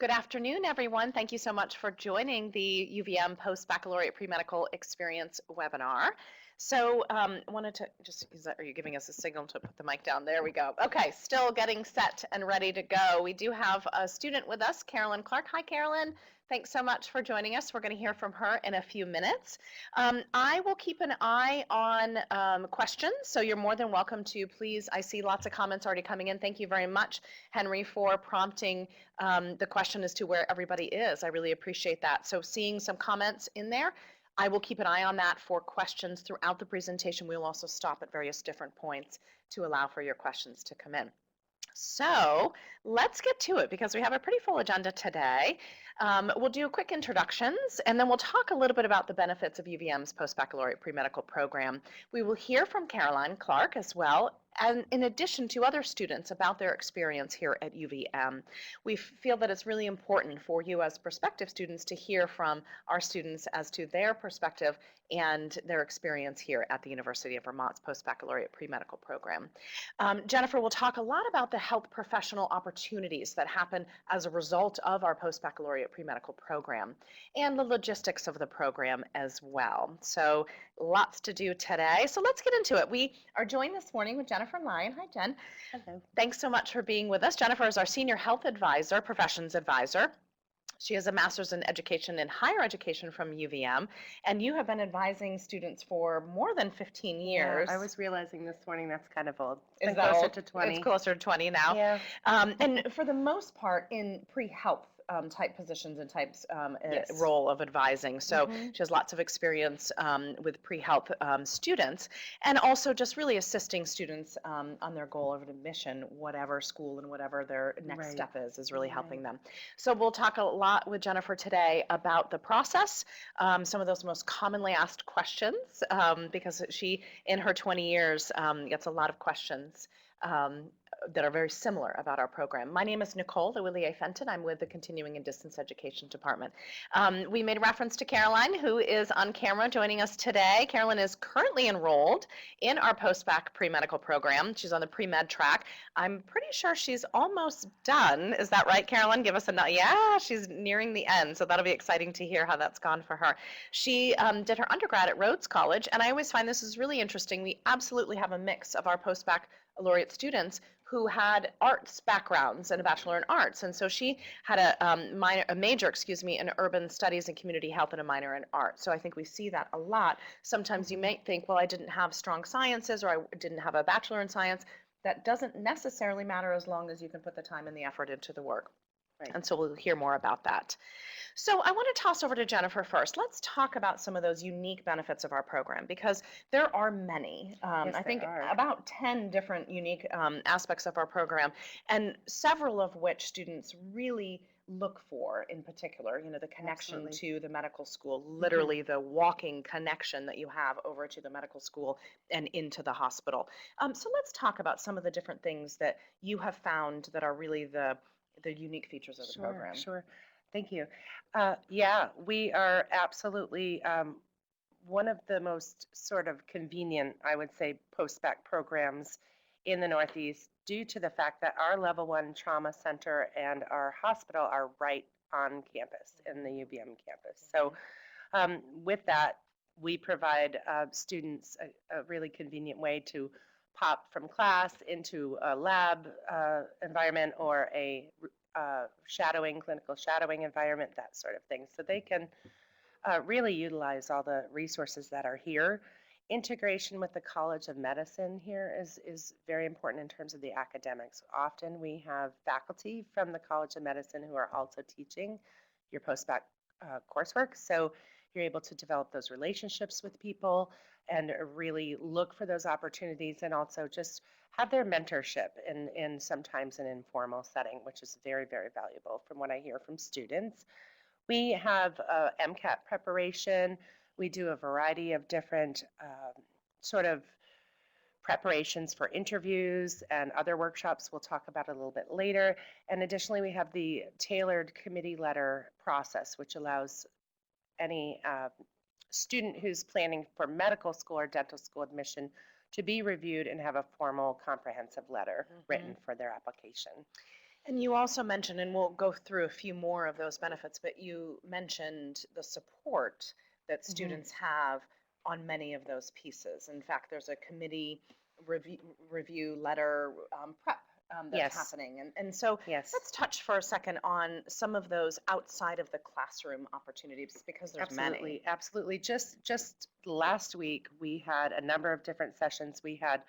Good afternoon, everyone. Thank you so much for joining the UVM Post-Baccalaureate Premedical Experience webinar. So wanted to just, are you giving us a signal to put the mic down? There we go. Okay, still getting set and ready to go. We do have a student with us, Carolyn Clark. Hi, Carolyn. Thanks so much for joining us. We're going to hear from her in a few minutes. I will keep an eye on questions, so you're more than welcome to please. I see lots of comments already coming in. Thank you very much, Henry, for prompting the question as to where everybody is. I really appreciate that. So seeing some comments in there, I will keep an eye on that for questions throughout the presentation. We will also stop at various different points to allow for your questions to come in. So let's get to it because we have a pretty full agenda today. We'll do quick introductions and then we'll talk a little bit about the benefits of UVM's Post-Baccalaureate Premedical program. We will hear from Carolyns Clark as well, and in addition to other students about their experience here at UVM. We feel that it's really important for you as prospective students to hear from our students as to their perspective and their experience here at the University of Vermont's Post-Baccalaureate Premedical program. Jennifer will talk a lot about the health professional opportunities that happen as a result of our Post-Baccalaureate Premedical program and the logistics of the program as well. So lots to do today. So let's get into it. We are joined this morning with Jennifer Lyon. Hi, Jen. Hello. Thanks so much for being with us. Jennifer is our Senior Health Advisor, Professions Advisor. She has a master's in education in higher education from UVM, and you have been advising students for more than 15 years. Yeah, I was realizing this morning that's kind of old. It's Is that closer old? to 20. It's closer to 20 now. Yeah. And for the most part in pre-health type positions and types Yes. role of advising. So she has lots of experience with pre-health students and also just really assisting students on their goal of admission, whatever school and whatever their next step is really helping them. So we'll talk a lot with Jennifer today about the process, some of those most commonly asked questions, because she, in her 20 years, gets a lot of questions that are very similar about our program. My name is Nicole Fenton. I'm with the Continuing and Distance Education Department. We made reference to Caroline, who is on camera joining us today. Caroline is currently enrolled in our post-bac pre-medical program. She's on the pre-med track. I'm pretty sure she's almost done. Is that right, Caroline? Give us a nod. Yeah, she's nearing the end, so that'll be exciting to hear how that's gone for her. She did her undergrad at Rhodes College, and I always find this is really interesting. We absolutely have a mix of our post-baccalaureate students who had arts backgrounds and a bachelor in arts. And so she had a major in urban studies and community health and a minor in art. So I think we see that a lot. Sometimes you may think, well, I didn't have strong sciences or I didn't have a bachelor in science. That doesn't necessarily matter as long as you can put the time and the effort into the work. Right. And so we'll hear more about that. So I want to toss over to Jennifer first. Let's talk about some of those unique benefits of our program because there are many. Yes, I think there are. about 10 different unique aspects of our program, and several of which students really look for in particular, you know, the connection Absolutely. to the medical school, literally the walking connection that you have over to the medical school and into the hospital. So let's talk about some of the different things that you have found that are really the unique features of the program. Sure. Thank you. Yeah, we are absolutely one of the most sort of convenient, I would say, post-bac programs in the Northeast due to the fact that our level 1 trauma center and our hospital are right on campus in the UVM campus. So with that, we provide students a really convenient way to pop from class into a lab environment or a clinical shadowing environment, that sort of thing. So they can really utilize all the resources that are here. Integration with the College of Medicine here is very important in terms of the academics. Often we have faculty from the College of Medicine who are also teaching your post-bac coursework. So you're able to develop those relationships with people and really look for those opportunities and also just have their mentorship in sometimes an informal setting, which is very, very valuable from what I hear from students. We have MCAT preparation. We do a variety of different sort of preparations for interviews and other workshops we'll talk about a little bit later. And additionally, we have the tailored committee letter process, which allows any student who's planning for medical school or dental school admission to be reviewed and have a formal comprehensive letter written for their application. And you also mentioned, and we'll go through a few more of those benefits, but you mentioned the support that students have on many of those pieces. In fact, there's a committee review letter prep that's Yes. happening. And so Yes. let's touch for a second on some of those outside of the classroom opportunities, because there's Absolutely, many. absolutely. Just last week, we had a number of different sessions. We had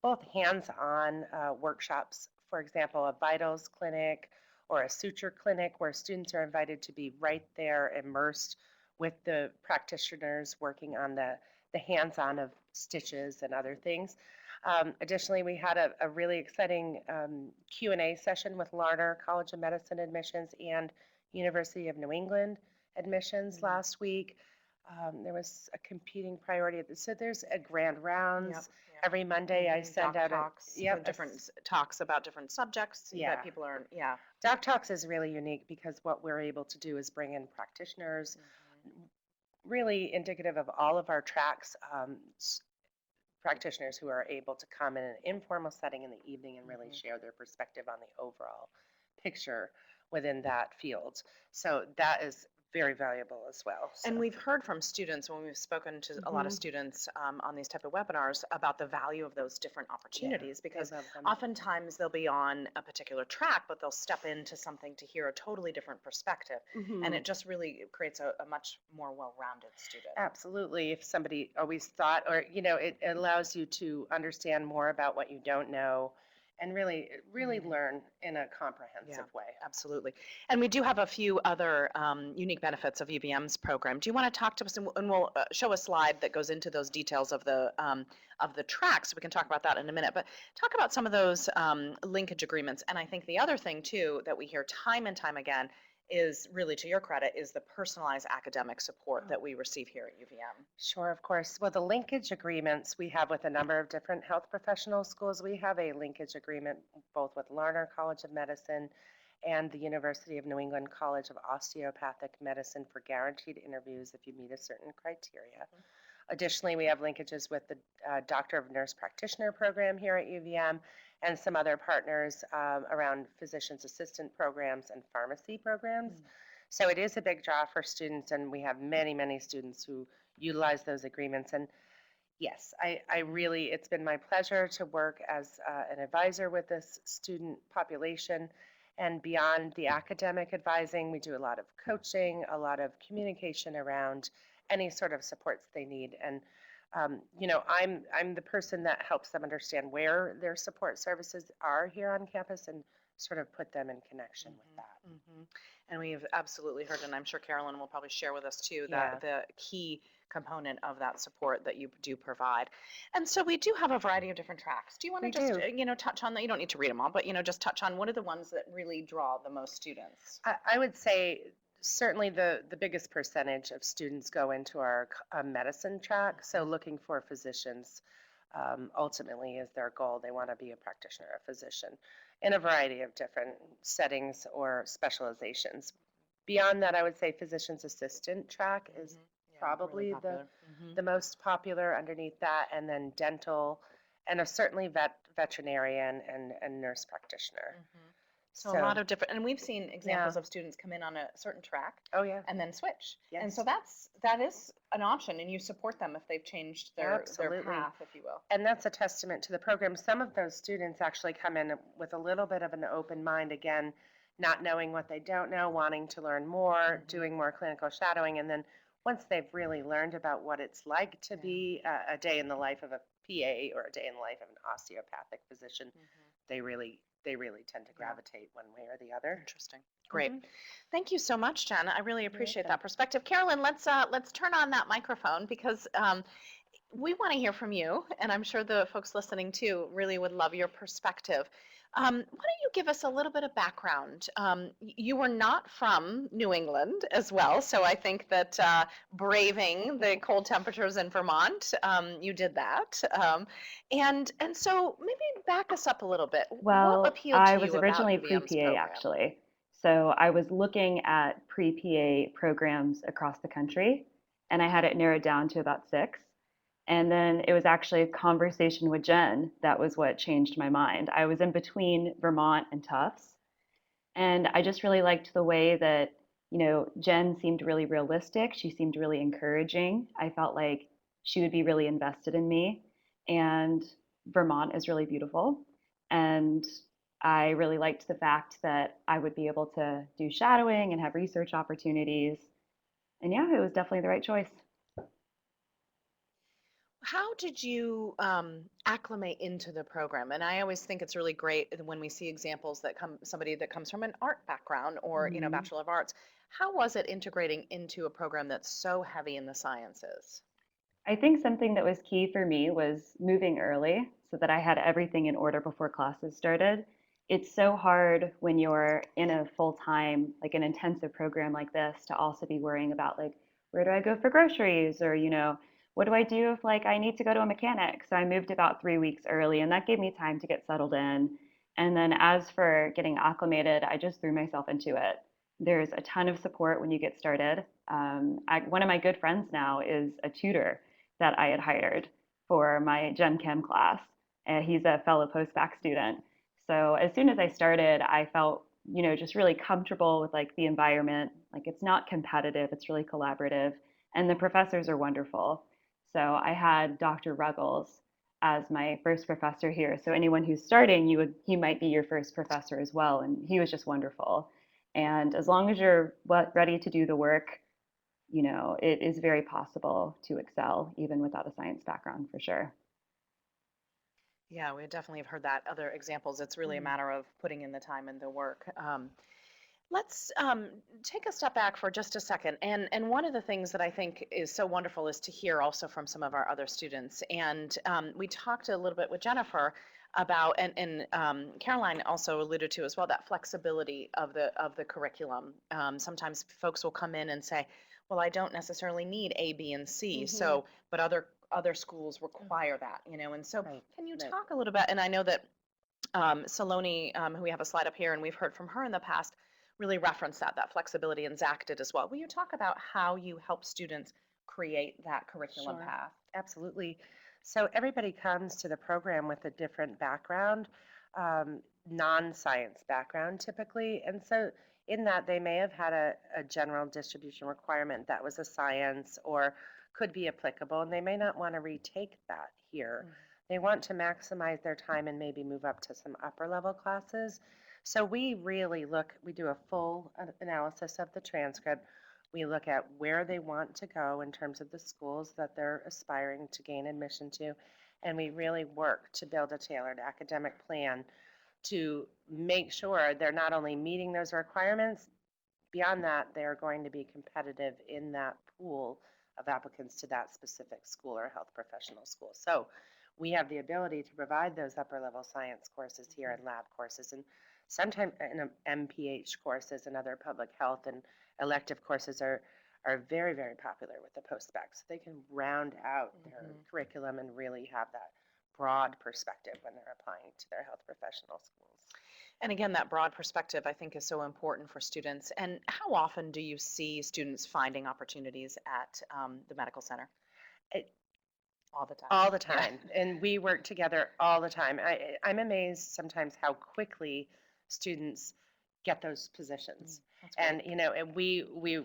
both hands-on workshops, for example, a vitals clinic or a suture clinic where students are invited to be right there immersed with the practitioners working on the hands-on of stitches and other things. Additionally, we had a really exciting Q&A session with Larner College of Medicine admissions and University of New England admissions last week. There was a competing priority. So there's a grand rounds. Yep. Every Monday I send Doc out talks, yep, different talks about different subjects Yeah. that people are, Doc Talks is really unique because what we're able to do is bring in practitioners, really indicative of all of our tracks, practitioners who are able to come in an informal setting in the evening and really share their perspective on the overall picture within that field. So that is very valuable as well. And So, we've heard from students when we've spoken to a lot of students on these type of webinars about the value of those different opportunities, because love them. oftentimes they'll be on a particular track, but they'll step into something to hear a totally different perspective. And it just really creates a much more well-rounded student. Absolutely. If somebody always thought, or, it allows you to understand more about what you don't know and really learn in a comprehensive way. Absolutely. And we do have a few other unique benefits of UVM's program. Do you want to talk to us, and we'll show a slide that goes into those details of the tracks. We can talk about that in a minute, but talk about some of those linkage agreements. And I think the other thing too that we hear time and time again is, really to your credit, is the personalized academic support that we receive here at UVM. Sure, of course. Well, the linkage agreements we have with a number of different health professional schools. We have a linkage agreement both with Larner College of Medicine and the University of New England College of Osteopathic Medicine for guaranteed interviews if you meet a certain criteria. Additionally, we have linkages with the Doctor of Nurse Practitioner program here at UVM and some other partners around physician's assistant programs and pharmacy programs. So it is a big draw for students, and we have many, many students who utilize those agreements. And yes, I really, it's been my pleasure to work as an advisor with this student population. And beyond the academic advising, we do a lot of coaching, a lot of communication around any sort of supports they need. And I'm the person that helps them understand where their support services are here on campus and sort of put them in connection with that. And we've absolutely heard, and I'm sure Carolyn will probably share with us too, Yeah. that the key component of that support that you do provide. And so we do have a variety of different tracks. Do you want to We just, do. touch on that? You don't need to read them all, but, just touch on what are the ones that really draw the most students? I would say certainly the biggest percentage of students go into our medicine track. So looking for physicians ultimately is their goal. They want to be a practitioner, a physician in a variety of different settings or specializations. Beyond that, I would say physician's assistant track is probably really the most popular underneath that, and then dental, and certainly veterinarian and nurse practitioner. So a lot of different, and we've seen examples of students come in on a certain track Oh yeah. and then switch. And Yes. so that is an option, and you support them if they've changed their Absolutely. path, if you will. And that's a testament to the program. Some of those students actually come in with a little bit of an open mind, again, not knowing what they don't know, wanting to learn more, doing more clinical shadowing, and then once they've really learned about what it's like to be a day in the life of a PA or a day in the life of an osteopathic physician, they really tend to gravitate one way or the other. Interesting. Great. Thank you so much, Jen. I really appreciate that welcome. perspective. Carolyn, let's turn on that microphone, because we want to hear from you, and I'm sure the folks listening too really would love your perspective. Why don't you give us a little bit of background? You were not from New England as well, so I think that braving the cold temperatures in Vermont, you did that. And so maybe back us up a little bit. What Well, appealed I to was you originally about UVM's pre-PA program? actually. So I was looking at pre-PA programs across the country, and I had it narrowed down to about 6. And then it was actually a conversation with Jen that was what changed my mind. I was in between Vermont and Tufts, And I just really liked the way that, Jen seemed really realistic. She seemed really encouraging. I felt like she would be really invested in me. And Vermont is really beautiful. And I really liked the fact that I would be able to do shadowing and have research opportunities. And yeah, it was definitely the right choice. How did you acclimate into the program? And I always think it's really great when we see examples that somebody that comes from an art background or, Mhm. Bachelor of Arts. How was it integrating into a program that's so heavy in the sciences? I think something that was key for me was moving early so that I had everything in order before classes started. It's so hard when you're in a full time, like an intensive program like this, to also be worrying about, like, where do I go for groceries, or, what do I do if, like, I need to go to a mechanic? So I moved about 3 weeks early, and that gave me time to get settled in. And then as for getting acclimated, I just threw myself into it. There's a ton of support when you get started. One of my good friends now is a tutor that I had hired for my Gen Chem class. And he's a fellow post-bac student. So as soon as I started, I felt, just really comfortable with like the environment. Like it's not competitive, it's really collaborative. And the professors are wonderful. So I had Dr. Ruggles as my first professor here. So anyone who's starting, he might be your first professor as well. And he was just wonderful. And as long as you're ready to do the work, it is very possible to excel even without a science background for sure. Yeah, we definitely have heard that other examples. It's really a Mm. matter of putting in the time and the work. Let's take a step back for just a second. And one of the things that I think is so wonderful is to hear also from some of our other students. And we talked a little bit with Jennifer about, and Caroline also alluded to as well, that flexibility of the curriculum. Sometimes folks will come in and say, well, I don't necessarily need A, B, and C. Mhm. So, but other schools require that, And so, Right, can you right. talk a little bit? And I know that Saloni, who we have a slide up here, and we've heard from her in the past, really referenced that flexibility, and Zach did as well. Will you talk about how you help students create that curriculum Sure, path? absolutely. So everybody comes to the program with a different background, non-science background typically. And so in that they may have had a general distribution requirement that was a science or could be applicable, and they may not want to retake that here. Mhm. They want to maximize their time and maybe move up to some upper level classes. So we really we do a full analysis of the transcript. We look at where they want to go in terms of the schools that they're aspiring to gain admission to, and we really work to build a tailored academic plan to make sure they're not only meeting those requirements, beyond that, they're going to be competitive in that pool of applicants to that specific school or health professional school. So we have the ability to provide those upper level science courses here and lab courses, and sometimes in MPH courses and other public health and elective courses are very, very popular with the post-bac. So they can round out their curriculum and really have that broad perspective when they're applying to their health professional schools. And again, that broad perspective I think is so important for students. And how often do you see students finding opportunities at the medical center? It, All the time. all the Yeah. time, and we work together all the time. I'm amazed sometimes how quickly students get those positions. That's great. And and we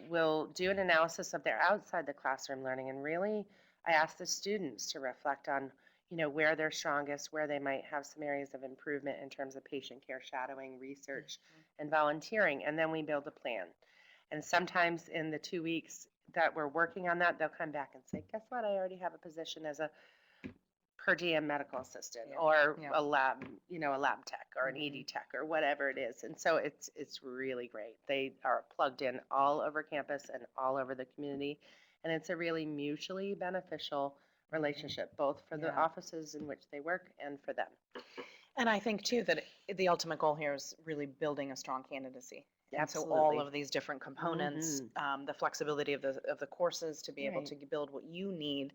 will do an analysis of their outside the classroom learning, and really I ask the students to reflect on where they're strongest, where they might have some areas of improvement in terms of patient care shadowing, research, and volunteering, and then we build a plan. And sometimes in the 2 weeks that we're working on that, they'll come back and say, guess what, I already have a position as a per diem medical assistant Yeah, or yeah. a lab, a lab tech or an Mhm. ED tech or whatever it is. And so it's really great. They are plugged in all over campus and all over the community. And it's a really mutually beneficial relationship, both for the Yeah. offices in which they work and for them. And I think too that the ultimate goal here is really building a strong candidacy. And so all Absolutely. of these different components, Mhm. the flexibility of the courses to be able Right. to build what you need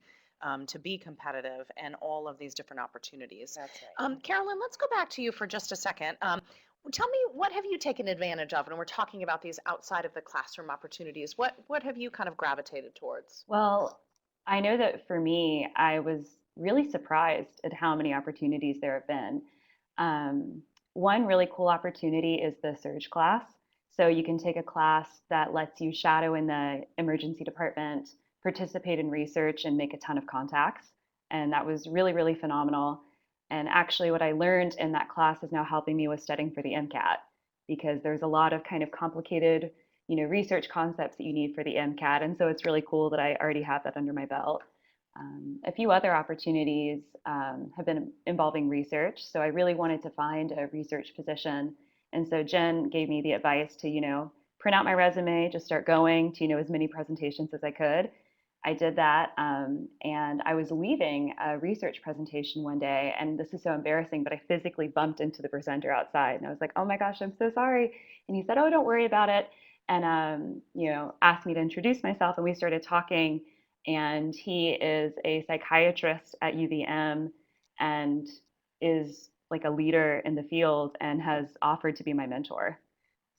to be competitive, and all of these different opportunities. That's right. Carolyn, let's go back to you for just a second. Tell me, what have you taken advantage of? And we're talking about these outside of the classroom opportunities. What have you kind of gravitated towards? Well, I know that for me, I was really surprised at how many opportunities there have been. Um, one really cool opportunity is the surge class. So you can take a class that lets you shadow in the emergency department, participate in research, and make a ton of contacts. And that was really, really phenomenal. And actually, what I learned in that class is now helping me with studying for the MCAT because there's a lot of kind of complicated, research concepts that you need for the MCAT. And so it's really cool that I already have that under my belt. A few other opportunities have been involving research. So I really wanted to find a research position. And so Jen gave me the advice to, print out my resume, just start going to, as many presentations as I could. I did that. And I was leaving a research presentation one day. And this is so embarrassing, but I physically bumped into the presenter outside. And I was like, oh my gosh, I'm so sorry. And he said, oh, don't worry about it. And, asked me to introduce myself. And we started talking. And he is a psychiatrist at UVM and is like a leader in the field and has offered to be my mentor.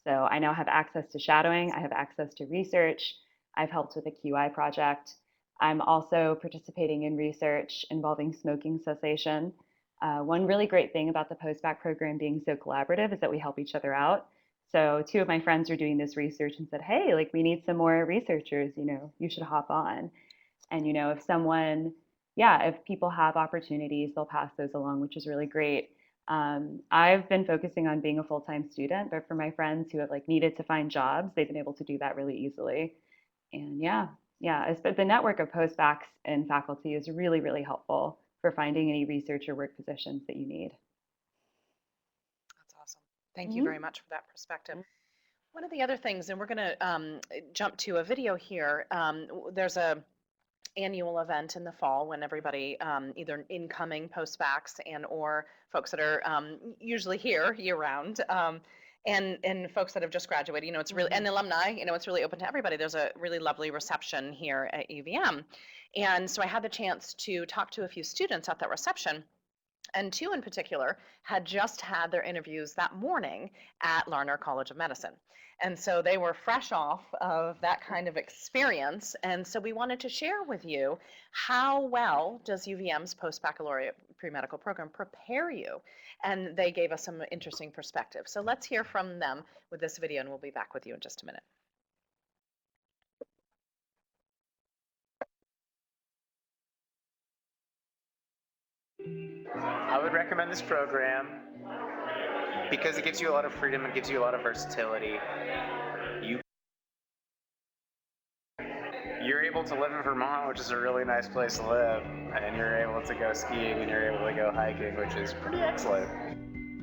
So I now have access to shadowing, I have access to research, I've helped with a QI project. I'm also participating in research involving smoking cessation. One really great thing about the post-bac program being so collaborative is that we help each other out. So two of my friends are doing this research and said, hey, like we need some more researchers, you should hop on. And, if someone, if people have opportunities, they'll pass those along, which is really great. I've been focusing on being a full-time student, but for my friends who have like needed to find jobs, they've been able to do that really easily. And the network of postbacs and faculty is really, really helpful for finding any research or work positions that you need. That's awesome. Thank you very much for that perspective. One of the other things, and we're going to jump to a video here. There's a annual event in the fall when everybody, either incoming post-bacs and or folks that are usually here year-round, and folks that have just graduated, it's really, and alumni, it's really open to everybody. There's a really lovely reception here at UVM. And so I had the chance to talk to a few students at that reception. And two in particular had just had their interviews that morning at Larner College of Medicine. And so they were fresh off of that kind of experience. And so we wanted to share with you how well does UVM's Post-Baccalaureate Premedical program prepare you? And they gave us some interesting perspective. So let's hear from them with this video, and we'll be back with you in just a minute. I would recommend this program because it gives you a lot of freedom, it gives you a lot of versatility. You're able to live in Vermont, which is a really nice place to live, and you're able to go skiing and you're able to go hiking, which is pretty excellent.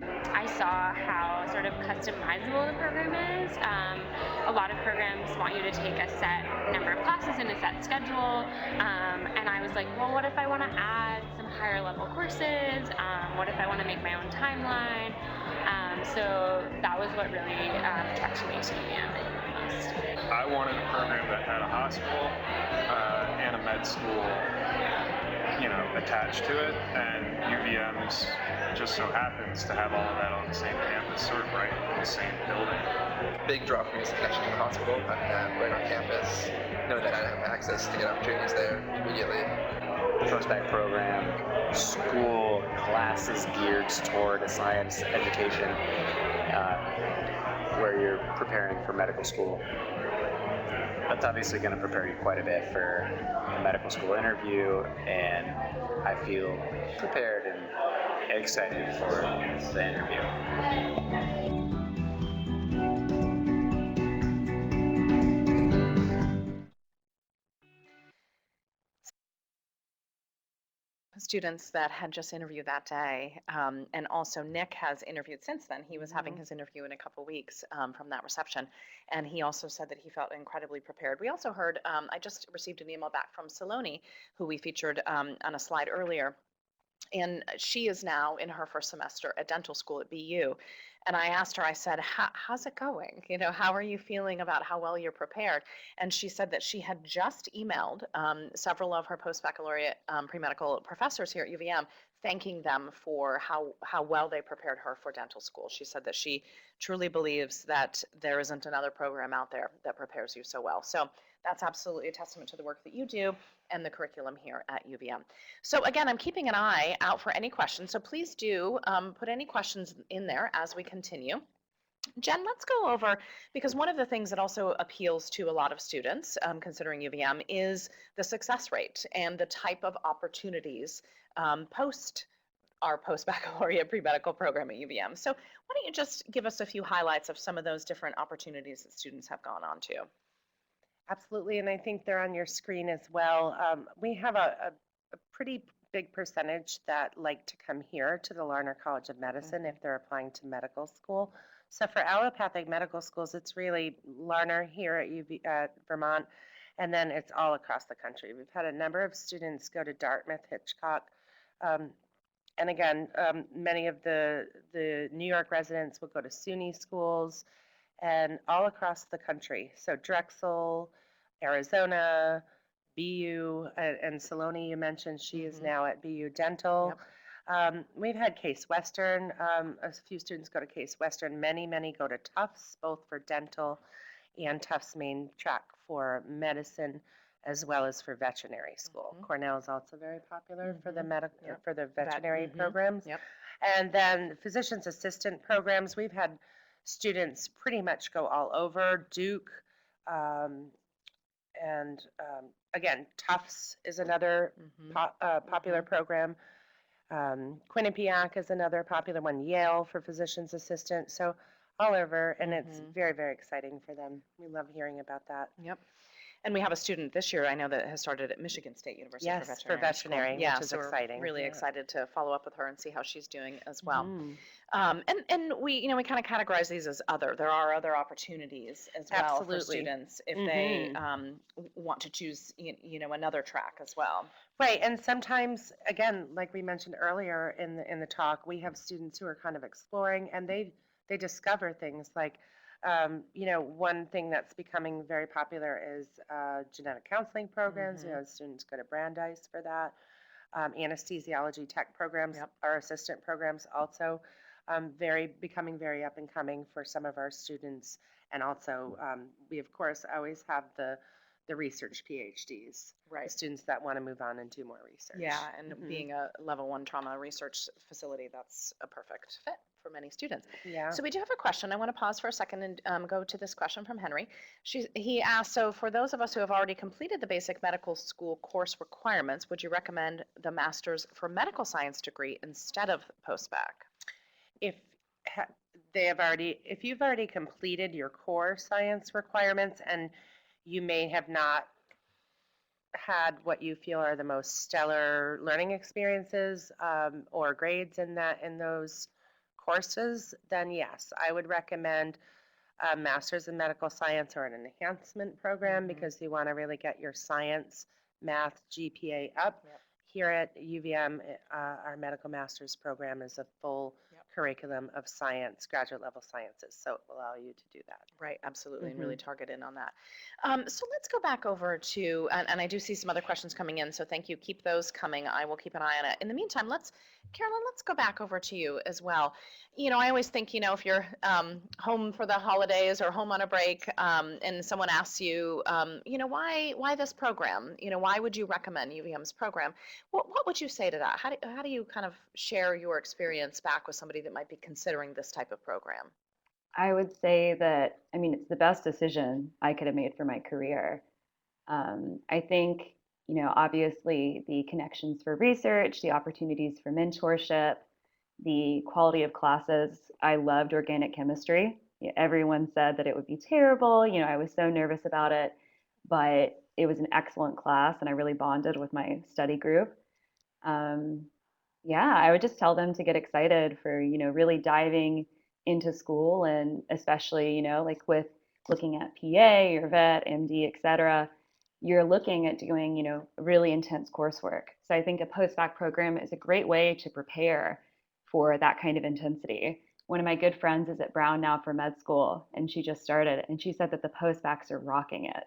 I saw how sort of customizable the program is. A lot of programs want you to take a set number of classes in a set schedule, and I was like, well, what if I want to add some higher level courses? What if I want to make my own timeline? So that was what really attracted me to UVM the most. I wanted a program that had a hospital and a med school, attached to it, and UVM just so happens to have all of that on the same campus, sort of right in the same building. Big draw for me is actually the hospital right on campus. Know that I have access to get opportunities there immediately. The Post-Bac program, school classes geared toward a science education, where you're preparing for medical school. That's obviously going to prepare you quite a bit for a medical school interview, and I feel prepared and excited for the interview. Students that had just interviewed that day, and also Nick has interviewed since then. He was having his interview in a couple weeks from that reception, and he also said that he felt incredibly prepared. We also heard, I just received an email back from Saloni, who we featured on a slide earlier, and she is now in her first semester at dental school at BU. And I asked her, I said, how's it going? How are you feeling about how well you're prepared? And she said that she had just emailed several of her post-baccalaureate pre-medical professors here at UVM, thanking them for how well they prepared her for dental school. She said that she truly believes that there isn't another program out there that prepares you so well. So That's absolutely a testament to the work that you do and the curriculum here at UVM. So again, I'm keeping an eye out for any questions. So please do put any questions in there as we continue. Jen, let's go over, because one of the things that also appeals to a lot of students considering UVM is the success rate and the type of opportunities post our post-baccalaureate pre-medical program at UVM. So why don't you just give us a few highlights of some of those different opportunities that students have gone on to? Absolutely, and I think they're on your screen as well. We have a pretty big percentage that like to come here to the Larner College of Medicine if they're applying to medical school. So for allopathic medical schools, it's really Larner here at Vermont, and then it's all across the country. We've had a number of students go to Dartmouth, Hitchcock, and again, many of the New York residents will go to SUNY schools and all across the country. So Drexel, Arizona, BU, and Saloni, you mentioned, she is now at BU Dental. We've had Case Western, a few students go to Case Western, many go to Tufts, both for dental and Tufts main track for medicine, as well as for veterinary school. Cornell is also very popular for the for the veterinary programs. And then physician's assistant programs, we've had students pretty much go all over. Duke, and again, Tufts is another popular program. Quinnipiac is another popular one. Yale for physician's assistant. So all over, and it's very exciting for them. We love hearing about that. Yep. And we have a student this year, I know, that has started at Michigan State University for veterinary. For veterinary, Yeah, which is so exciting. We're really excited to follow up with her and see how she's doing as well. And we kind of categorize these as other. There are other opportunities as well for students if they want to choose another track as well. Right, and sometimes, again, like we mentioned earlier in the talk, we have students who are kind of exploring, and they discover things like, one thing that's becoming very popular is genetic counseling programs. Students go to Brandeis for that. Anesthesiology tech programs, our assistant programs also becoming very up and coming for some of our students. And also, we of course always have the research PhDs, right? Students that want to move on and do more research. Yeah, and being a level 1 trauma research facility, that's a perfect fit for many students. Yeah. So we do have a question. I want to pause for a second and go to this question from Henry. He asked, so for those of us who have already completed the basic medical school course requirements, would you recommend the Master's for Medical Science degree instead of post-bac? If you've already completed your core science requirements and you may have not had what you feel are the most stellar learning experiences or grades in those courses, then yes, I would recommend a Master's in Medical Science or an enhancement program because you want to really get your science, math, GPA up. Here at UVM, our Medical Master's program is a full curriculum of science, graduate level sciences, so it will allow you to do that. Right, absolutely, and really target in on that. So let's go back over to, and I do see some other questions coming in, so thank you. Keep those coming. I will keep an eye on it. In the meantime, Carolyn, let's go back over to you as well. I always think, if you're home for the holidays or home on a break, and someone asks you, why this program? Why would you recommend UVM's program? What would you say to that? How do you kind of share your experience back with somebody that might be considering this type of program? I would say that, it's the best decision I could have made for my career. I think, obviously the connections for research, the opportunities for mentorship, the quality of classes. I loved organic chemistry. Everyone said that it would be terrible. I was so nervous about it, but it was an excellent class and I really bonded with my study group. I would just tell them to get excited for, really diving into school, and especially, like with looking at PA or vet, MD, et cetera, you're looking at doing, really intense coursework. So I think a post-bac program is a great way to prepare for that kind of intensity. One of my good friends is at Brown now for med school, and she just started, and she said that the post-bacs are rocking it,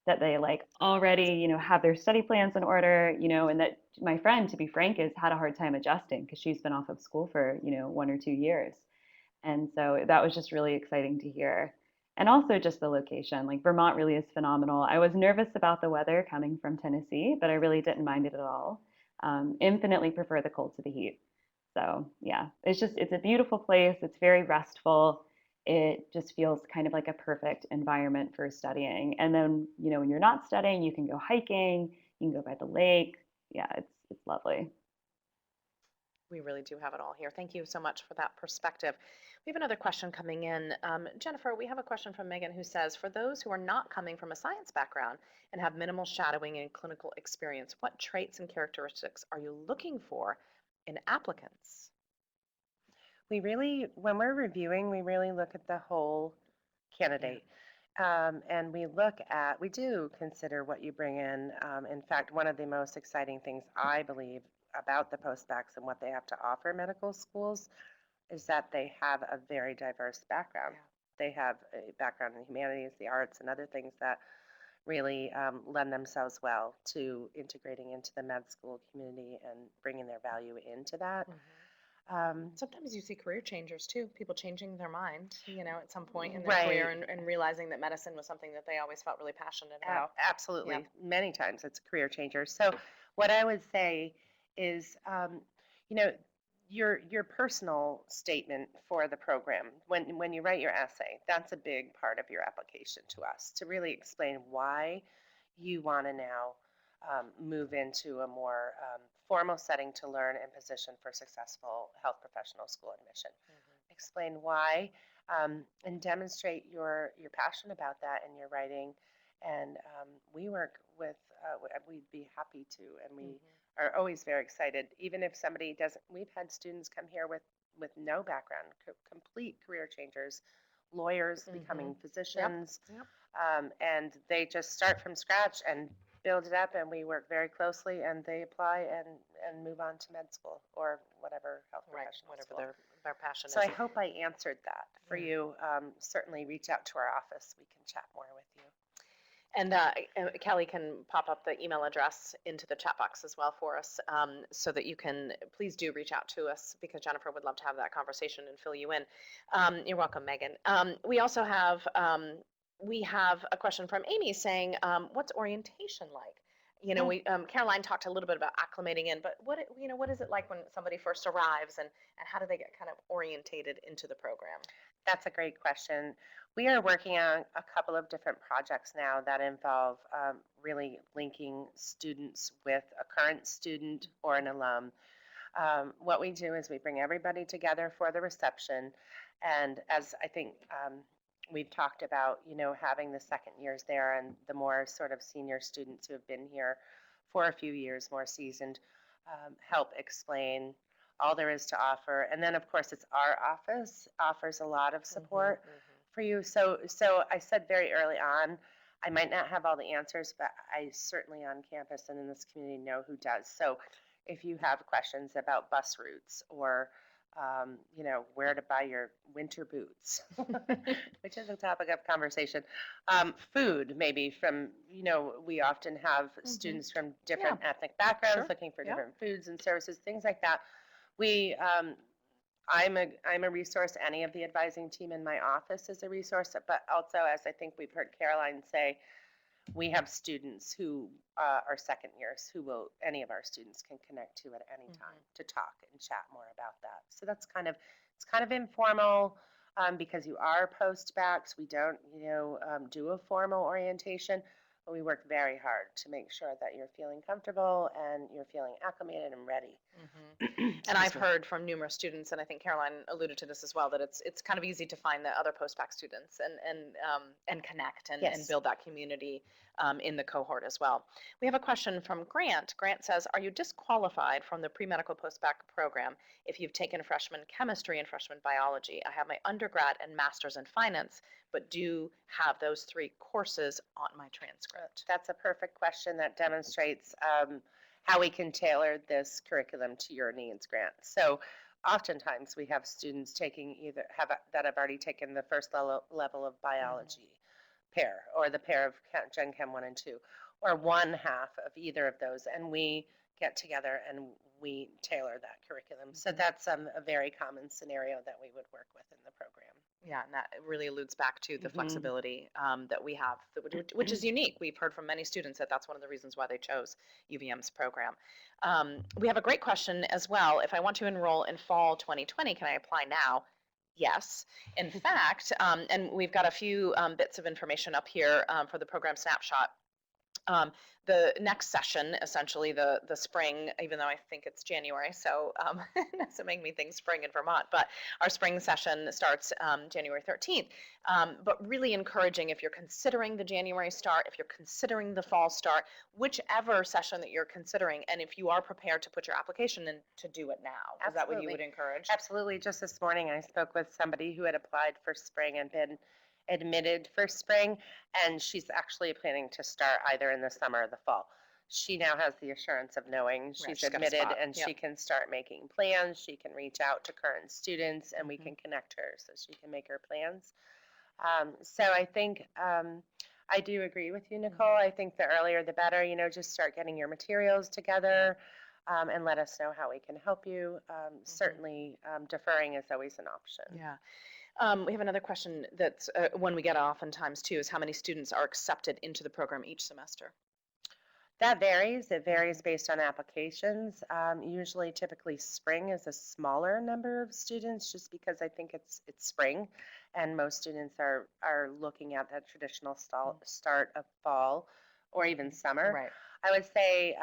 that they already, have their study plans in order, and that my friend, to be frank, has had a hard time adjusting because she's been off of school for, 1 or 2 years. And so that was just really exciting to hear. And also just the location. Like Vermont really is phenomenal. I was nervous about the weather coming from Tennessee, but I really didn't mind it at all. Infinitely prefer the cold to the heat. So yeah, it's a beautiful place. It's very restful. It just feels kind of like a perfect environment for studying. And then, when you're not studying, you can go hiking, you can go by the lake. Yeah, it's lovely. We really do have it all here. Thank you so much for that perspective. We have another question coming in. Jennifer, we have a question from Megan who says, for those who are not coming from a science background and have minimal shadowing and clinical experience, what traits and characteristics are you looking for in applicants? When we're reviewing, we really look at the whole candidate. And we do consider what you bring in. In fact, one of the most exciting things I believe about the post-bacs and what they have to offer medical schools is that they have a very diverse background. They have a background in humanities, the arts, and other things that really lend themselves well to integrating into the med school community and bringing their value into that. Sometimes you see career changers too, people changing their mind, at some point in their career and realizing that medicine was something that they always felt really passionate about. Absolutely. Yeah. Many times it's a career changer. So what I would say is, your personal statement for the program, when you write your essay, that's a big part of your application to us, to really explain why you want to now move into a more formal setting to learn and position for successful health professional school admission. Explain why and demonstrate your passion about that in your writing. And we work with, we'd be happy to, and we are always very excited. Even if somebody doesn't, we've had students come here with no background, complete career changers, lawyers becoming physicians, and they just start from scratch and build it up, and we work very closely, and they apply and move on to med school or whatever health professional whatever school. their passion So is. I hope I answered that for you. Certainly reach out to our office. We can chat more with you. And Kelly can pop up the email address into the chat box as well for us, so that you can, please do reach out to us, because Jennifer would love to have that conversation and fill you in. You're welcome, Megan. We also have a question from Amy saying, what's orientation like? Caroline talked a little bit about acclimating in, but what is it like when somebody first arrives, and how do they get kind of orientated into the program? That's a great question. We are working on a couple of different projects now that involve really linking students with a current student or an alum. What we do is we bring everybody together for the reception, and as I think we've talked about, having the second years there and the more sort of senior students who have been here for a few years, more seasoned, help explain all there is to offer. And then, of course, it's our office offers a lot of support for you. So I said very early on, I might not have all the answers, but I certainly on campus and in this community know who does. So if you have questions about bus routes or where to buy your winter boots, which is a topic of conversation. Food, maybe from, we often have students from different ethnic backgrounds looking for different foods and services, things like that. I'm a resource. Any of the advising team in my office is a resource, but also, as I think we've heard Caroline say, we have students who are second years any of our students can connect to at any time to talk and chat more about that. So it's kind of informal because you are post-bacs. We don't, do a formal orientation, but we work very hard to make sure that you're feeling comfortable and you're feeling acclimated and ready. And I've heard from numerous students, and I think Caroline alluded to this as well, that it's kind of easy to find the other post-bac students and connect and build that community in the cohort as well. We have a question from Grant. Grant says, are you disqualified from the pre-medical post-bac program if you've taken freshman chemistry and freshman biology? I have my undergrad and master's in finance, but do have those 3 courses on my transcript. That's a perfect question that demonstrates how we can tailor this curriculum to your needs, Grant. So oftentimes we have students that have already taken the first level of biology pair, or the pair of Gen Chem 1 and 2, or one half of either of those, and we get together and we tailor that curriculum. So that's a very common scenario that we would work with in the program. Yeah, and that really alludes back to the Mhm. flexibility that we have, which is unique. We've heard from many students that that's one of the reasons why they chose UVM's program. We have a great question as well. If I want to enroll in fall 2020, can I apply now? Yes. In fact, and we've got a few bits of information up here for the program snapshot. The next session, essentially the spring, even though I think it's January, so that's making me think spring in Vermont, but our spring session starts January 13th. But really encouraging, if you're considering the January start, if you're considering the fall start, whichever session that you're considering, and if you are prepared to put your application in, to do it now. Is that what you Absolutely. would encourage? Absolutely. Just this morning, I spoke with somebody who had applied for spring and been admitted for spring, and she's actually planning to start either in the summer or the fall. She now has the assurance of knowing she's she's got a admitted, spot. and Yep. she can start making plans. She can reach out to current students, and we Mhm. can connect her so she can make her plans. So I think I do agree with you, Nicole. I think the earlier the better. Just start getting your materials together and let us know how we can help you. Certainly, deferring is always an option. Yeah. We have another question that's one we get oftentimes too, is how many students are accepted into the program each semester? That varies. It varies based on applications. Usually, typically, spring is a smaller number of students, just because I think it's spring, and most students are looking at that traditional start of fall or even summer. Right. I would say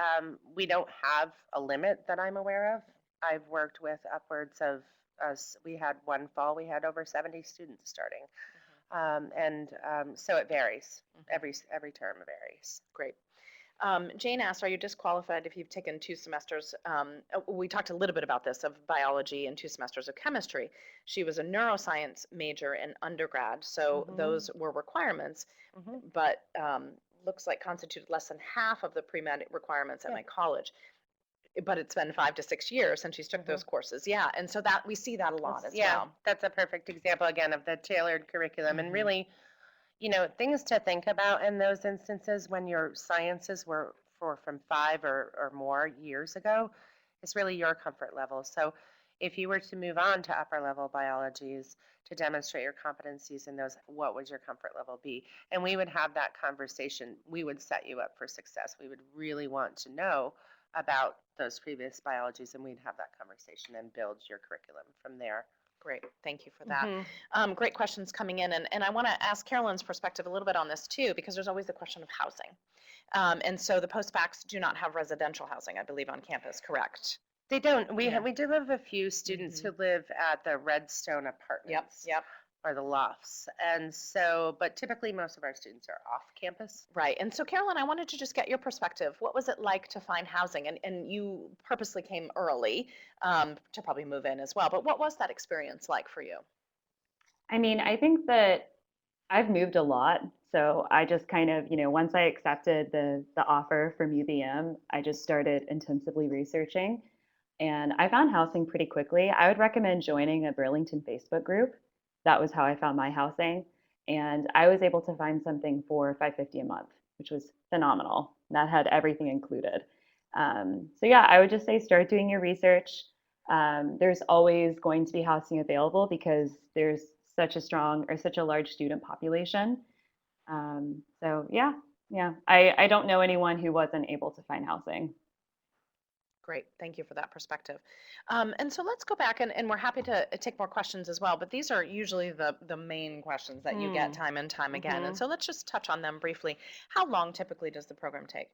we don't have a limit that I'm aware of. I've worked with upwards of us. We had one fall, we had over 70 students starting, so it varies. Every term varies. Great. Jane asked, are you disqualified if you've taken 2 semesters? We talked a little bit about this, of biology and 2 semesters of chemistry. She was a neuroscience major in undergrad, so those were requirements, but looks like constituted less than half of the pre-med requirements at my college. But it's been 5 to 6 years since she's took those courses. Yeah, and so that we see that a lot as well. That's a perfect example again of the tailored curriculum, and really, things to think about in those instances when your sciences were from 5 or more years ago is really your comfort level. So if you were to move on to upper level biologies to demonstrate your competencies in those, what would your comfort level be? And we would have that conversation. We would set you up for success. We would really want to know about those previous biologies, and we'd have that conversation and build your curriculum from there. Great, thank you for that. Great questions coming in, and I want to ask Carolyns' perspective a little bit on this too, because there's always the question of housing. And so the post-bacs do not have residential housing, I believe, on campus, correct? They don't. We do have a few students who live at the Redstone apartments. Yep. Or the lofts. And so, but typically most of our students are off campus. Right. And so, Carolyn, I wanted to just get your perspective. What was it like to find housing? And you purposely came early to probably move in as well. But what was that experience like for you? I mean, I think that I've moved a lot. So I just kind of, once I accepted the offer from UVM, I just started intensively researching. And I found housing pretty quickly. I would recommend joining a Burlington Facebook group. That was how I found my housing. And I was able to find something for $550 a month, which was phenomenal. That had everything included. So yeah, I would just say start doing your research. There's always going to be housing available because there's such a large student population. So yeah. I don't know anyone who wasn't able to find housing. Great, thank you for that perspective. And so let's go back, and we're happy to take more questions as well, but these are usually the main questions that you get time and time again. And so let's just touch on them briefly. How long typically does the program take?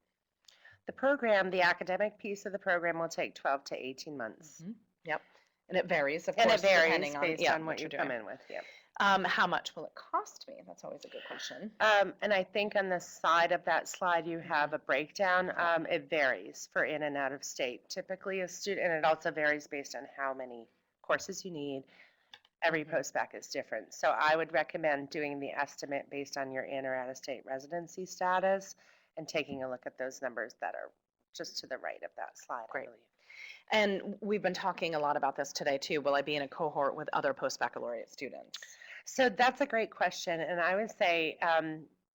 The academic piece of the program will take 12 to 18 months. Yep. And it varies, of And course, it varies depending on, based on what you you're come doing. in with. Yeah. How much will it cost me? That's always a good question. And I think on the side of that slide you have a breakdown. It varies for in and out of state. Typically a student, and it also varies based on how many courses you need. Every post-bac is different. So I would recommend doing the estimate based on your in or out of state residency status and taking a look at those numbers that are just to the right of that slide. Great. And we've been talking a lot about this today too. Will I be in a cohort with other post-baccalaureate students? So that's a great question. And I would say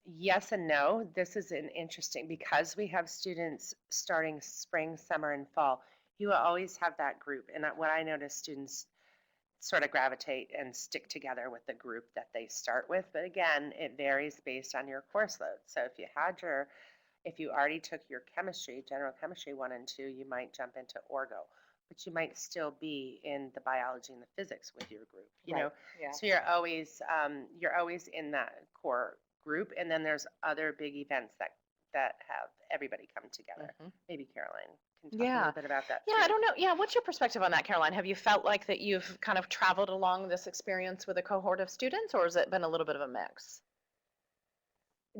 yes and no. This is an interesting, because we have students starting spring, summer, and fall, you will always have that group. And what I notice students sort of gravitate and stick together with the group that they start with. But again, it varies based on your course load. So if you already took your chemistry, general chemistry 1 and 2, you might jump into orgo, but you might still be in the biology and the physics with your group, you know. Yeah. So you're always in that core group, and then there's other big events that have everybody come together. Maybe Caroline can talk a Yeah. little bit about that. Yeah, too. I don't know. Yeah, what's your perspective on that, Caroline? Have you felt like that you've kind of traveled along this experience with a cohort of students, or has it been a little bit of a mix?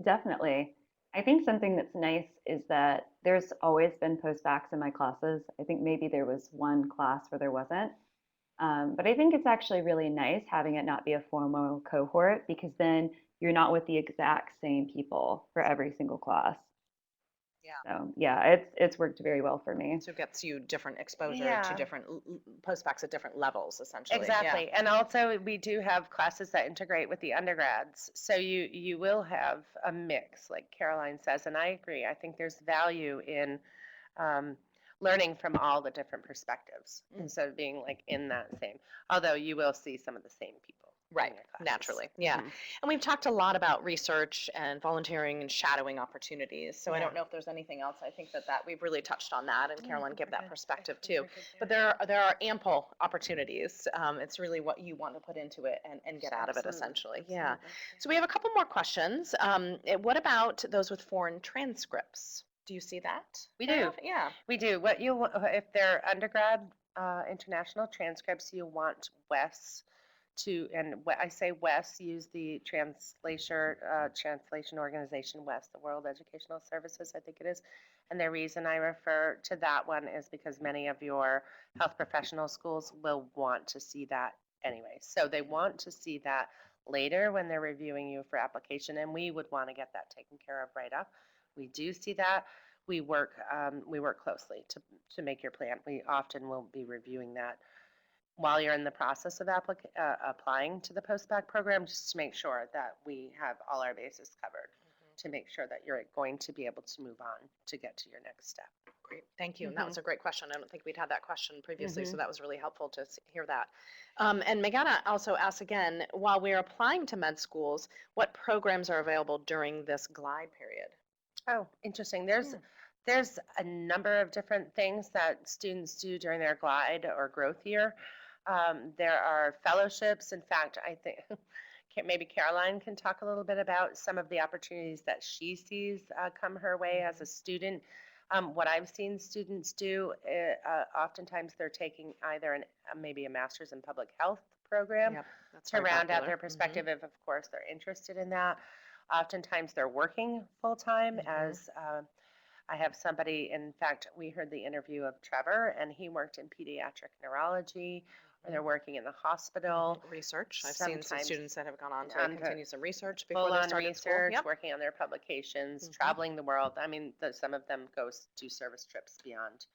Definitely. I think something that's nice is that there's always been post-bacs in my classes. I think maybe there was one class where there wasn't. But I think it's actually really nice having it not be a formal cohort because then you're not with the exact same people for every single class. Yeah. So yeah, it's worked very well for me. So it gets you different exposure to Yeah. different post-bacs at different levels, essentially. Exactly. And also we do have classes that integrate with the undergrads. So you will have a mix, like Caroline says, and I agree. I think there's value in learning from all the different perspectives instead of being like in that same, although you will see some of the same people. in Right, your classes. naturally. Yeah. Mhm. And we've talked a lot about research and volunteering and shadowing opportunities. So I Yeah. don't know if there's anything else. I think that we've really touched on that, and Yeah, I Caroline think gave we're that good. perspective I think too. we're good But there. there are ample opportunities. It's really what you want to put into it and get out of it, Absolutely, essentially. Yeah. absolutely. So we have a couple more questions. What about those with foreign transcripts? Do you see that? We very do. often? Yeah. We do. If they're undergrad international transcripts, you want WES and I say WES, use the translation organization WES, the World Educational Services, I think it is. And the reason I refer to that one is because many of your health professional schools will want to see that anyway. So they want to see that later when they're reviewing you for application, and we would want to get that taken care of right up. We do see that. We work closely to make your plan. We often will be reviewing that while you're in the process of applying to the post-bac program, just to make sure that we have all our bases covered, to make sure that you're going to be able to move on to get to your next step. Great, thank you. And that was a great question. I don't think we'd had that question previously, so that was really helpful to hear that. And Megana also asks again, while we're applying to med schools, what programs are available during this glide period? Oh, interesting. There's a number of different things that students do during their glide or growth year. There are fellowships. In fact, I think maybe Caroline can talk a little bit about some of the opportunities that she sees come her way as a student. What I've seen students do, oftentimes they're taking either maybe a master's in public health program That's to very round out popular. their perspective if, of course, they're interested in that. Oftentimes they're working full-time as I have somebody, in fact, we heard the interview of Trevor, and he worked in pediatric neurology, or they're working in the hospital. Research. I've seen some Sometimes students that have gone on to on to continue some research before they Full-on started research, school. Yep. working on their publications, traveling the world. I mean, some of them do service trips beyond.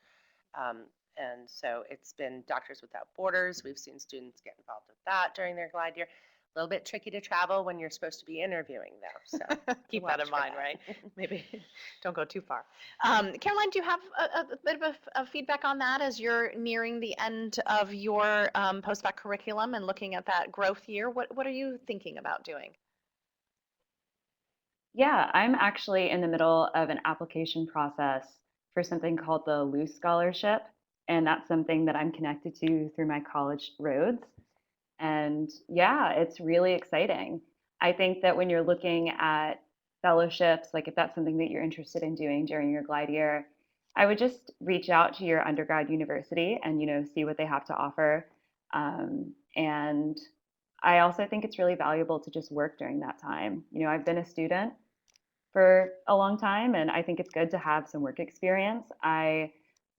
And so it's been Doctors Without Borders. We've seen students get involved with that during their glide year. A little bit tricky to travel when you're supposed to be interviewing, though. So Keep watch that in for mind, that. right? Maybe don't go too far. Caroline, do you have a bit of feedback on that as you're nearing the end of your post-bac curriculum and looking at that growth year? What are you thinking about doing? Yeah, I'm actually in the middle of an application process for something called the Loose Scholarship, and that's something that I'm connected to through my college roads. And yeah, it's really exciting. I think that when you're looking at fellowships, like if that's something that you're interested in doing during your glide year, I would just reach out to your undergrad university and see what they have to offer. And I also think it's really valuable to just work during that time. I've been a student for a long time, and I think it's good to have some work experience.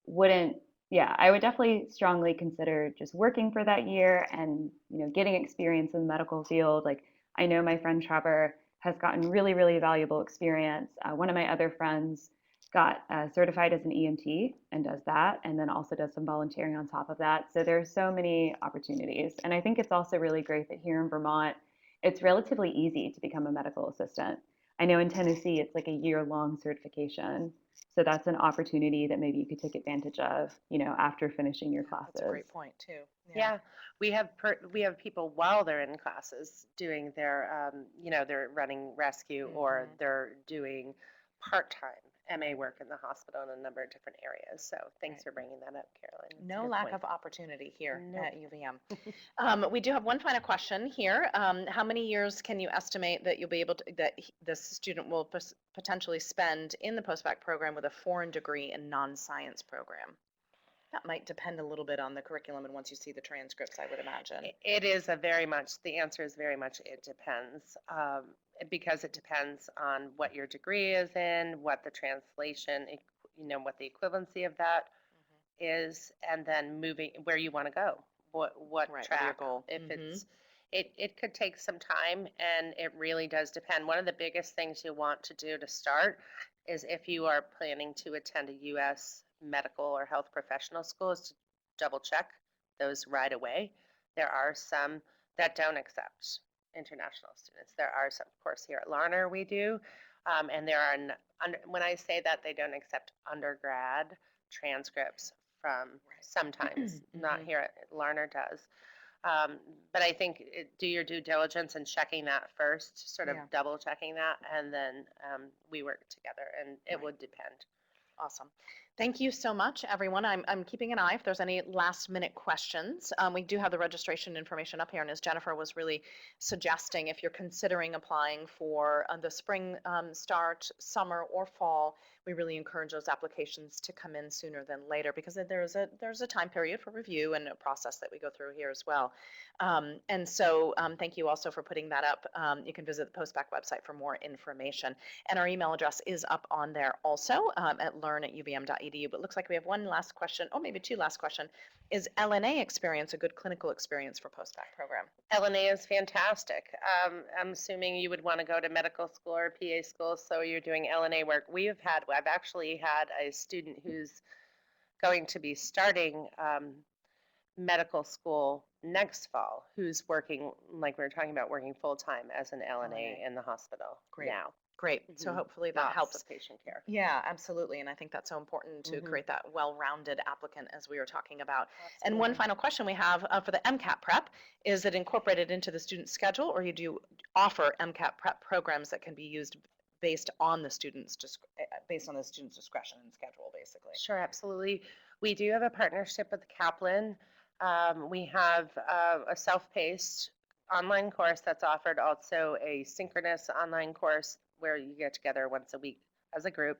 Wouldn't I would definitely strongly consider just working for that year and getting experience in the medical field. Like I know my friend Trevor has gotten really, really valuable experience. One of my other friends got certified as an EMT and does that, and then also does some volunteering on top of that. So there's so many opportunities, and I think it's also really great that here in Vermont, it's relatively easy to become a medical assistant. I know in Tennessee it's like a year-long certification. So that's an opportunity that maybe you could take advantage of, after finishing your classes. That's a great point too. Yeah, we have people while they're in classes doing their, they're running rescue or they're doing part-time MA work in the hospital in a number of different areas. So thanks for bringing that up, Carolyn. That's a No good lack point. of opportunity here Nope. at UVM. We do have one final question here. How many years can you estimate that you'll be able to, this student will potentially spend in the post-bac program with a foreign degree in non-science program? That might depend a little bit on the curriculum and once you see the transcripts, I would imagine. The answer is very much it depends, because it depends on what your degree is in, what the translation, what the equivalency of that is, and then moving where you want to go, what Right, track. your goal. If it could take some time, and it really does depend. One of the biggest things you want to do to start is if you are planning to attend a U.S. medical or health professional school, is to double check those right away. There are some that don't accept international students. There are some, of course, here at Larner we do, and there are, when I say that, they don't accept undergrad transcripts from sometimes, not here at Larner does. But I think do your due diligence and checking that first, sort of double checking that, and then we work together, and it would depend. Awesome. Thank you so much, everyone. I'm keeping an eye if there's any last minute questions. We do have the registration information up here, and as Jennifer was really suggesting, if you're considering applying for the spring start, summer, or fall, we really encourage those applications to come in sooner than later, because there's a time period for review and a process that we go through here as well. And so thank you also for putting that up. You can visit the Post-Bac website for more information. And our email address is up on there also at learn@uvm.edu. But it looks like we have one last question, or maybe two last questions. Is LNA experience a good clinical experience for post-bac program? LNA is fantastic. I'm assuming you would want to go to medical school or PA school, so you're doing LNA work. I've actually had a student who's going to be starting medical school next fall, who's working, like we were talking about, working full-time as an LNA in the hospital now. Great. So hopefully that helps. With patient care. Yeah, absolutely. And I think that's so important to create that well-rounded applicant, as we were talking about. Absolutely. And one final question we have for the MCAT prep, is it incorporated into the student schedule, or you do offer MCAT prep programs that can be used based on the student's discretion and schedule, basically? Sure, absolutely. We do have a partnership with Kaplan. We have a self-paced online course that's offered, also a synchronous online course where you get together once a week as a group.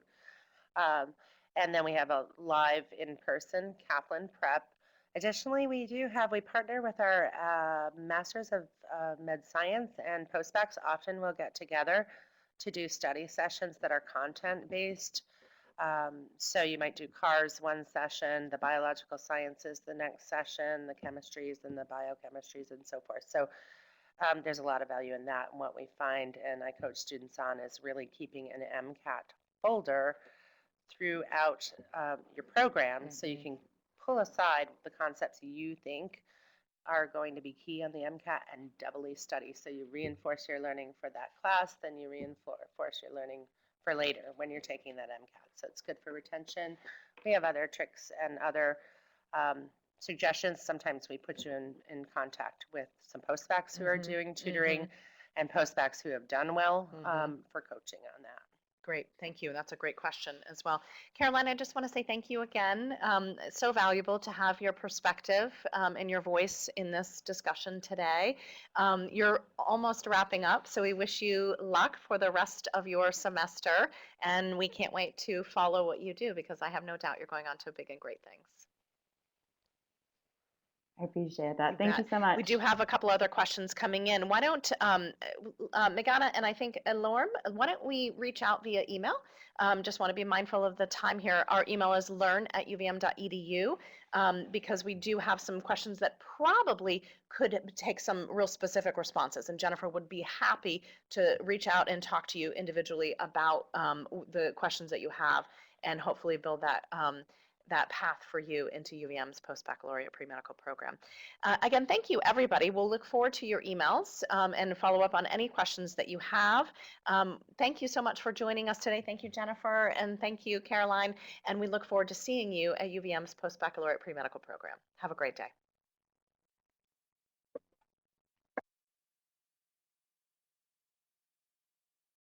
And then we have a live in-person Kaplan prep. Additionally, we partner with our Masters of Med Science and Post-Bacs. Often we'll get together to do study sessions that are content-based. So you might do CARS one session, the biological sciences the next session, the chemistries and the biochemistries and so forth. So there's a lot of value in that. And what we find, and I coach students on, is really keeping an MCAT folder throughout your program, so you can pull aside the concepts you think are going to be key on the MCAT and doubly study. So you reinforce your learning for that class, then you reinforce your learning for later when you're taking that MCAT. So it's good for retention. We have other tricks and other suggestions. Sometimes we put you in contact with some post-bacs who are doing tutoring and post-bacs who have done well for coaching on that. Great, thank you. That's a great question as well. Caroline, I just want to say thank you again. It's so valuable to have your perspective and your voice in this discussion today. You're almost wrapping up, so we wish you luck for the rest of your semester, and we can't wait to follow what you do, because I have no doubt you're going on to big and great things. I appreciate that. Thank you so much. We do have a couple other questions coming in. Why don't, Megana and I think Lorm, why don't we reach out via email? Just want to be mindful of the time here. Our email is learn@uvm.edu, because we do have some questions that probably could take some real specific responses. And Jennifer would be happy to reach out and talk to you individually about the questions that you have, and hopefully build that that path for you into UVM's Post-Baccalaureate Premedical program. Again, thank you, everybody. We'll look forward to your emails and follow up on any questions that you have. Thank you so much for joining us today. Thank you, Jennifer, and thank you, Caroline. And we look forward to seeing you at UVM's Post-Baccalaureate Premedical program. Have a great day.